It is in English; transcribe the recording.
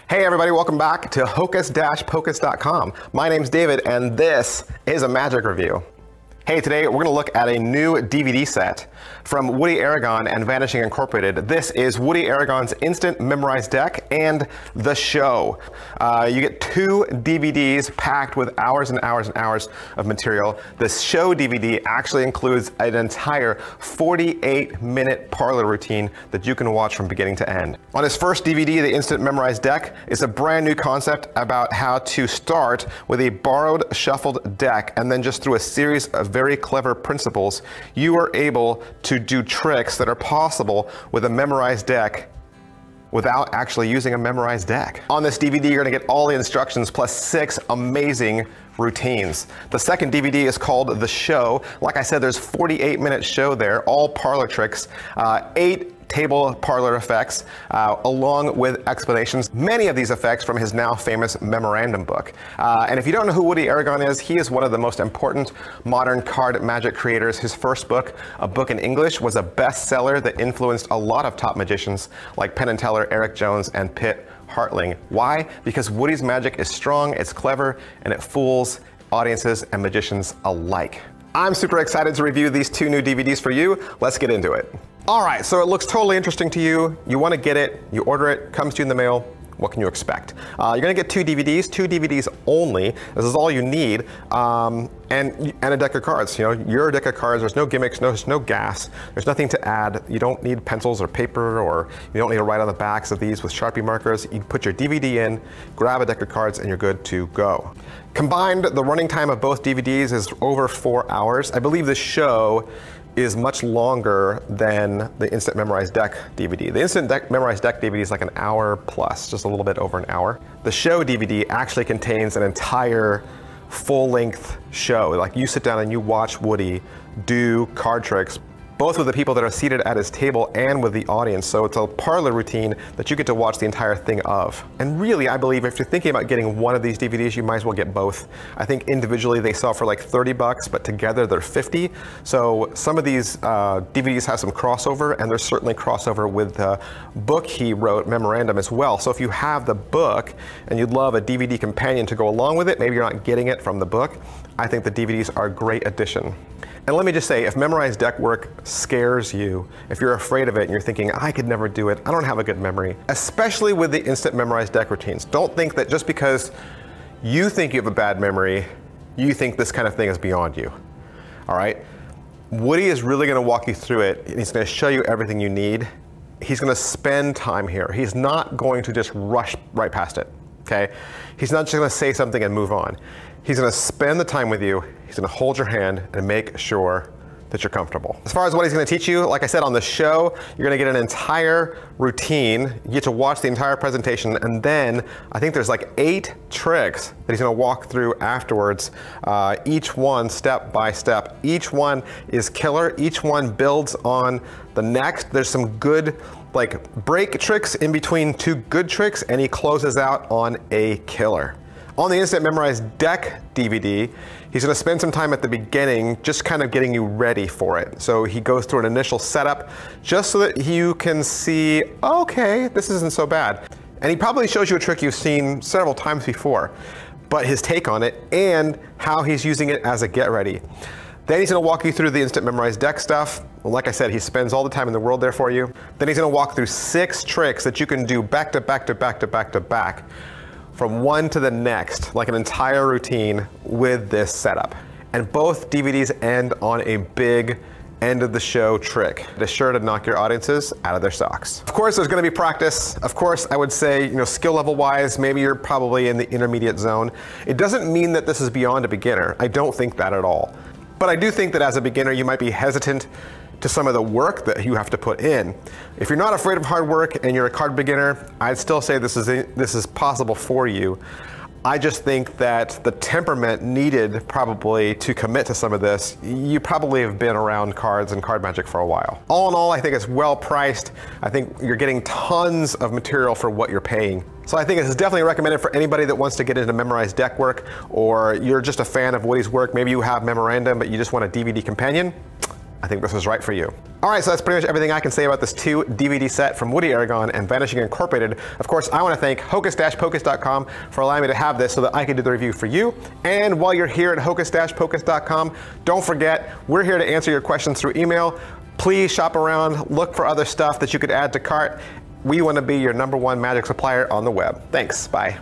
Hey everybody, welcome back to hocus-pocus.com. My name's David and this is a magic review. Hey, today we're gonna look at a new DVD set from Woody Aragon and Vanishing Incorporated. This is Woody Aragon's Instant Memorized Deck and The Show. You get 2 DVDs packed with hours and hours and hours of material. The Show DVD actually includes an entire 48-minute parlor routine that you can watch from beginning to end. On his first DVD, the Instant Memorized Deck is a brand new concept about how to start with a borrowed, shuffled deck, and then just through a series of very clever principles, you are able to do tricks that are possible with a memorized deck without actually using a memorized deck. On this DVD, you're gonna get all the instructions plus 6 amazing routines. The second DVD is called The Show. Like I said, there's 48-minute show there, all parlor tricks, 8 table parlor effects, along with explanations, many of these effects from his now famous memorandum book. And if you don't know who Woody Aragon is, he is one of the most important modern card magic creators. His first book, A Book in English, was a bestseller that influenced a lot of top magicians like Penn and Teller, Eric Jones, and Pitt Hartling. Why? Because Woody's magic is strong, it's clever, and it fools audiences and magicians alike. I'm super excited to review these 2 new DVDs for you. Let's get into it. All right, so it looks totally interesting to you. You want to get it, you order it, comes to you in the mail. What can you expect? You're gonna get 2 DVDs only. This is all you need, and a deck of cards. You know, your deck of cards. There's no gimmicks, no gas. There's nothing to add. You don't need pencils or paper, or you don't need to write on the backs of these with Sharpie markers. You put your DVD in, grab a deck of cards, and you're good to go. Combined, the running time of both DVDs is over 4 hours. I believe The Show is much longer than the Instant Memorized Deck DVD. The Instant Memorized Deck DVD is like an hour plus, just a little bit over an hour. The Show DVD actually contains an entire full-length show. Like, you sit down and you watch Woody do card tricks, both with the people that are seated at his table and with the audience. So it's a parlor routine that you get to watch the entire thing of. And really, I believe if you're thinking about getting one of these DVDs, you might as well get both. I think individually they sell for like 30 bucks, but together they're 50. So some of these DVDs have some crossover, and there's certainly crossover with the book he wrote, Memorandum, as well. So if you have the book and you'd love a DVD companion to go along with it, maybe you're not getting it from the book, I think the DVDs are a great addition. And let me just say, if memorized deck work scares you, if you're afraid of it and you're thinking, I could never do it, I don't have a good memory, especially with the instant memorized deck routines, don't think that just because you think you have a bad memory, you think this kind of thing is beyond you. All right? Woody is really gonna walk you through it, and he's gonna show you everything you need. He's gonna spend time here. He's not going to just rush right past it, okay? He's not just gonna say something and move on. He's gonna spend the time with you, he's gonna hold your hand and make sure that you're comfortable. As far as what he's gonna teach you, like I said, on the show, you're gonna get an entire routine. You get to watch the entire presentation, and then I think there's like 8 tricks that he's gonna walk through afterwards, each one step by step. Each one is killer, each one builds on the next. There's some good like break tricks in between 2 good tricks, and he closes out on a killer. On the Instant Memorized Deck DVD, he's gonna spend some time at the beginning just kind of getting you ready for it. So he goes through an initial setup just so that you can see, okay, this isn't so bad. And he probably shows you a trick you've seen several times before, but his take on it and how he's using it as a get ready. Then he's gonna walk you through the Instant Memorized Deck stuff. Like I said, he spends all the time in the world there for you. Then he's gonna walk through 6 tricks that you can do back to back to back to back to back, from one to the next, like an entire routine with this setup. And both DVDs end on a big end of the show trick that's sure to knock your audiences out of their socks. Of course, there's gonna be practice. Of course, I would say, you know, skill level wise, maybe you're probably in the intermediate zone. It doesn't mean that this is beyond a beginner. I don't think that at all. But I do think that as a beginner, you might be hesitant to some of the work that you have to put in. If you're not afraid of hard work and you're a card beginner, I'd still say this is possible for you. I just think that the temperament needed probably to commit to some of this, you probably have been around cards and card magic for a while. All in all, I think it's well priced. I think you're getting tons of material for what you're paying. So I think this is definitely recommended for anybody that wants to get into memorized deck work, or you're just a fan of Woody's work. Maybe you have Memorandum, but you just want a DVD companion. I think this was right for you. All right, so that's pretty much everything I can say about this 2 DVD set from Woody Aragon and Vanishing Incorporated. Of course, I want to thank hocus-pocus.com for allowing me to have this so that I can do the review for you. And while you're here at hocus-pocus.com, don't forget, we're here to answer your questions through email. Please shop around, look for other stuff that you could add to cart. We want to be your #1 magic supplier on the web. Thanks, bye.